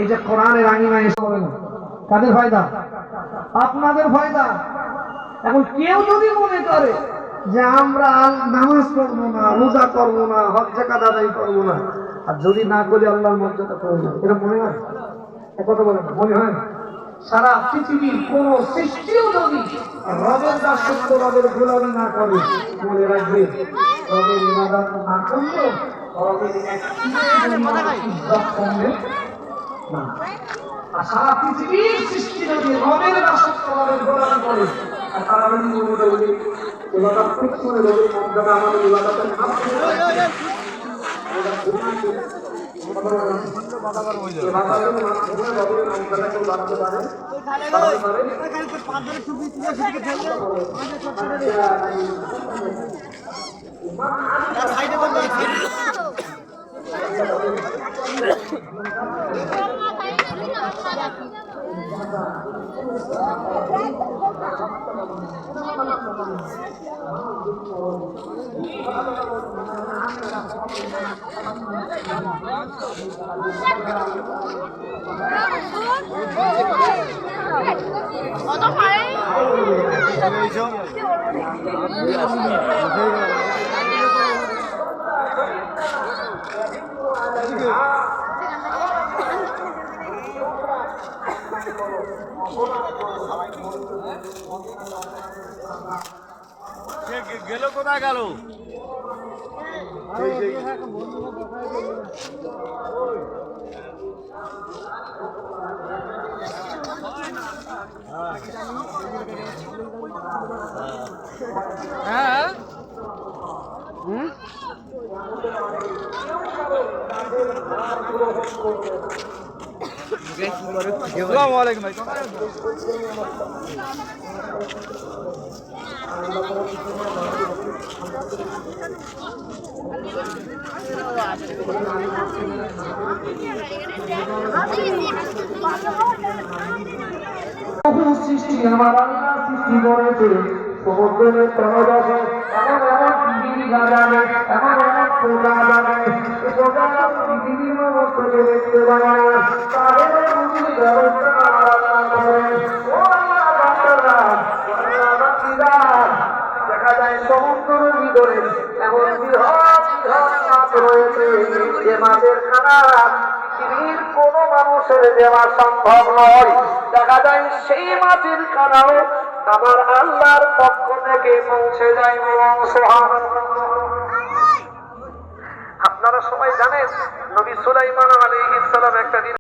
এই যে কোরআনের আঙিনায় এসে বলে না, কাদের ফায়দা? আপনাদের ফায়দা। এখন কেউ যদি মনে করে যে আমরা নামাজ পড়বো না, রোজা করবো না, হজ যাকাত আদায় করবো না, আর যদি না করি আল্লাহর মর্যাদা করবো না, এটা মনে হয়? কথা বলেন, মনে হয়? সারা পৃথিবীর কোন সৃষ্টিও যদি রবের দাসত্ব, রবের গোলামি না করে, মনে রাখবে রবের ইবাদত না করলে রবের ইজ্জত কমবে না। আর সারা পৃথিবীর সৃষ্টি যদি রবের দাসত্ব, রবের গোলামি করে, আর তারা যদি মনে করবে ইবাদত ঠিক করে রবের মর্যাদা আমাদের ইবাদতের গেল কোথায় গেল? হ্যাঁ আসসালামু আলাইকুম ভাই। সৃষ্টি আমার আল্লাহ সৃষ্টি করেছে, সমুদ্রের তলদেশে এমন এমন পৃথিবী জানে, এমন এমন পোকা জানে, পোকা পৃথিবীর মধ্যে দেখতে পায় না, তাদের বুঝি ব্যবস্থা আল্লাহ করেন। ও আল্লাহ বান্দারা, দেখা যায় সমুদ্রের ভিতরে এমন বৃহৎ বৃহৎ মাছ রয়েছে, যে মাছের খানা পৃথিবীর কোন মানুষের দেওয়া সম্ভব নয়। দেখা যায় সেই মাছের খানাও আমার আল্লাহর পক্ষ থেকে পৌঁছে যায়। আপনারা সবাই জানেন নবী সুলাইমান আলাইহিস সালাম একটা দিন